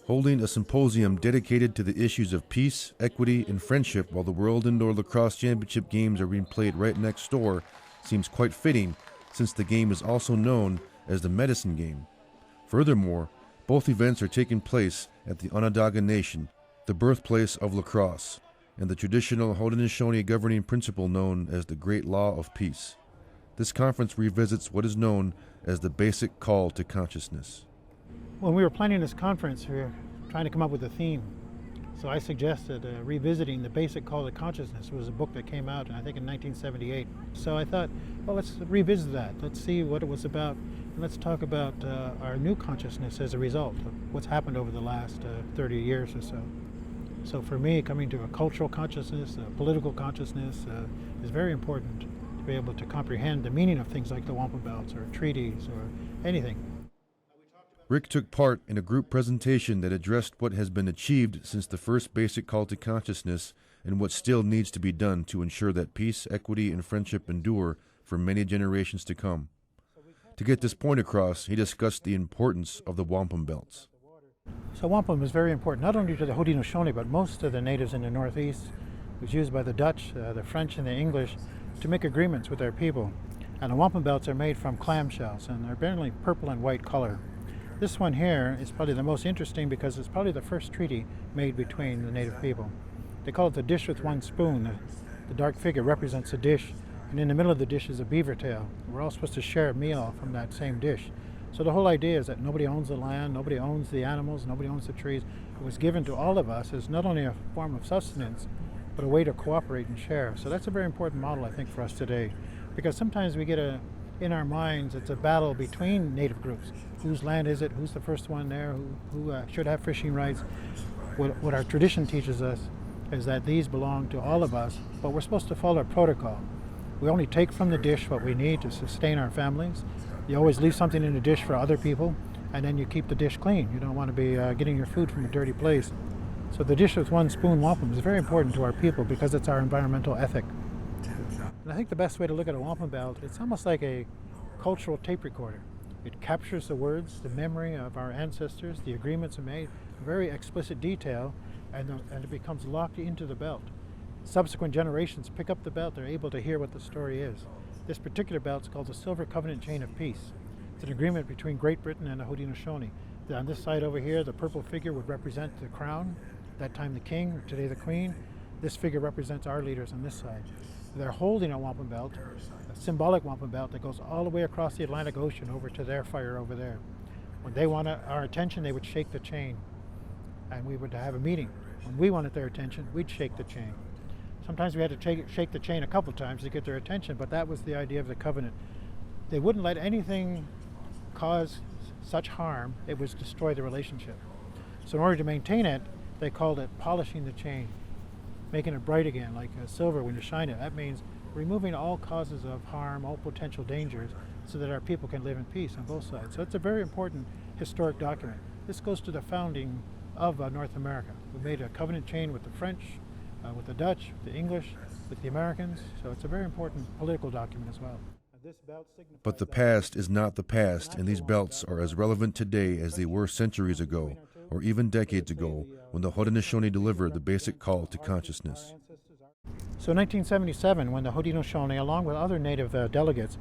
holding a symposium dedicated to the issues of peace, equity, and friendship while the World Indoor Lacrosse Championship games are being played right next door seems quite fitting, since the game is also known as the Medicine Game. Furthermore, both events are taking place at the Onondaga Nation, the birthplace of lacrosse, and the traditional Haudenosaunee governing principle known as the Great Law of Peace. This conference revisits what is known as the basic call to consciousness. When we were planning this conference, we were trying to come up with a theme. So I suggested revisiting the basic call to consciousness. It was a book that came out, I think, in 1978. So I thought, well, let's revisit that. Let's see what it was about. And let's talk about our new consciousness as a result of what's happened over the last 30 years or so. So for me, coming to a cultural consciousness, a political consciousness, is very important to be able to comprehend the meaning of things like the wampum belts or treaties or anything. Rick took part in a group presentation that addressed what has been achieved since the first basic call to consciousness and what still needs to be done to ensure that peace, equity, and friendship endure for many generations to come. To get this point across, he discussed the importance of the wampum belts. So wampum is very important, not only to the Haudenosaunee, but most of the natives in the Northeast. It was used by the Dutch, the French, and the English to make agreements with their people. And the wampum belts are made from clamshells, and they're generally purple and white color. This one here is probably the most interesting because it's probably the first treaty made between the native people. They call it the dish with one spoon. The dark figure represents a dish, and in the middle of the dish is a beaver tail. We're all supposed to share a meal from that same dish. So the whole idea is that nobody owns the land, nobody owns the animals, nobody owns the trees. It was given to all of us as not only a form of sustenance, but a way to cooperate and share. So that's a very important model, I think, for us today. Because sometimes we get in our minds, it's a battle between native groups. Whose land is it? Who's the first one there? Who should have fishing rights? What our tradition teaches us is that these belong to all of us, but we're supposed to follow a protocol. We only take from the dish what we need to sustain our families. You always leave something in the dish for other people, and then you keep the dish clean. You don't want to be getting your food from a dirty place. So the dish with one spoon wampum is very important to our people because it's our environmental ethic. And I think the best way to look at a wampum belt, it's almost like a cultural tape recorder. It captures the words, the memory of our ancestors, the agreements are made, very explicit detail, and it becomes locked into the belt. Subsequent generations pick up the belt, they're able to hear what the story is. This particular belt is called the Silver Covenant Chain of Peace. It's an agreement between Great Britain and the Haudenosaunee. On this side over here, the purple figure would represent the crown, that time the king, today the queen. This figure represents our leaders on this side. They're holding a wampum belt, a symbolic wampum belt that goes all the way across the Atlantic Ocean over to their fire over there. When they wanted our attention, they would shake the chain, and we would have a meeting. When we wanted their attention, we'd shake the chain. Sometimes we had to shake the chain a couple times to get their attention, but that was the idea of the covenant. They wouldn't let anything cause such harm, it was destroy the relationship. So in order to maintain it, they called it polishing the chain, making it bright again, like silver when you shine it. That means removing all causes of harm, all potential dangers, so that our people can live in peace on both sides. So it's a very important historic document. This goes to the founding of North America. We made a covenant chain with the French, with the Dutch, with the English, with the Americans. So it's a very important political document as well. But the past is not the past, and these belts are as relevant today as they were centuries ago, or even decades ago, when the Haudenosaunee delivered the basic call to consciousness. So in 1977, when the Haudenosaunee, along with other native delegates,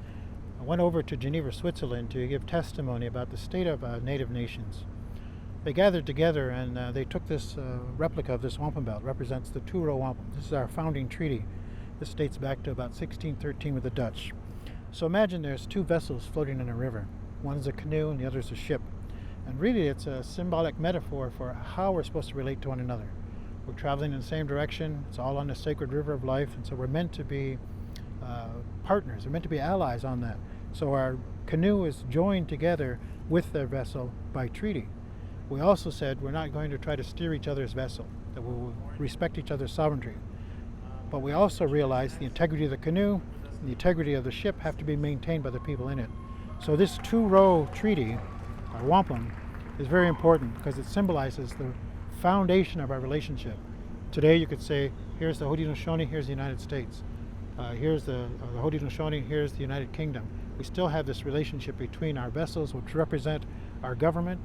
went over to Geneva, Switzerland to give testimony about the state of native nations, they gathered together and they took this replica of this wampum belt, represents the two-row wampum. This is our founding treaty. This dates back to about 1613 with the Dutch. So imagine there's two vessels floating in a river. One is a canoe and the other is a ship. And really it's a symbolic metaphor for how we're supposed to relate to one another. We're traveling in the same direction. It's all on the sacred river of life. And so we're meant to be partners. We're meant to be allies on that. So our canoe is joined together with their vessel by treaty. We also said we're not going to try to steer each other's vessel, that we will respect each other's sovereignty. But we also realize the integrity of the canoe and the integrity of the ship have to be maintained by the people in it. So this two-row treaty, our wampum, is very important because it symbolizes the foundation of our relationship. Today you could say, here's the Haudenosaunee, here's the United States. Here's the Haudenosaunee, here's the United Kingdom. We still have this relationship between our vessels, which represent our government,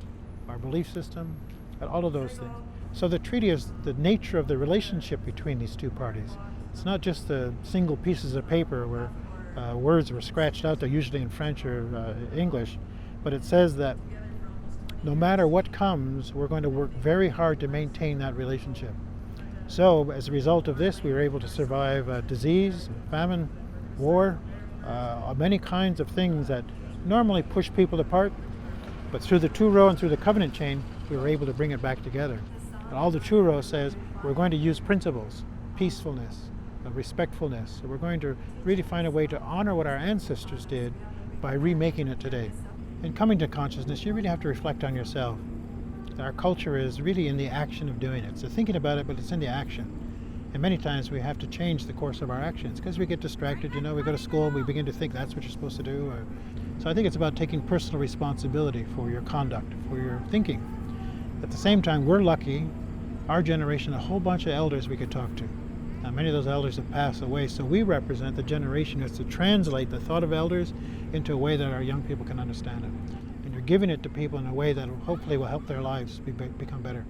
our belief system, and all of those things. So the treaty is the nature of the relationship between these two parties. It's not just the single pieces of paper where words were scratched out there, usually in French or English, but it says that no matter what comes, we're going to work very hard to maintain that relationship. So as a result of this, we were able to survive disease, famine, war, many kinds of things that normally push people apart. But through the Truro and through the covenant chain, we were able to bring it back together. And all the Truro says we're going to use principles, peacefulness, respectfulness. So we're going to really find a way to honor what our ancestors did by remaking it today. In coming to consciousness, you really have to reflect on yourself. Our culture is really in the action of doing it. So thinking about it, but it's in the action. And many times we have to change the course of our actions because we get distracted. We go to school and we begin to think that's what you're supposed to do. So I think it's about taking personal responsibility for your conduct, for your thinking. At the same time, we're lucky, our generation, a whole bunch of elders we could talk to. Now, many of those elders have passed away, so we represent the generation who has to translate the thought of elders into a way that our young people can understand it. And you're giving it to people in a way that hopefully will help their lives become better.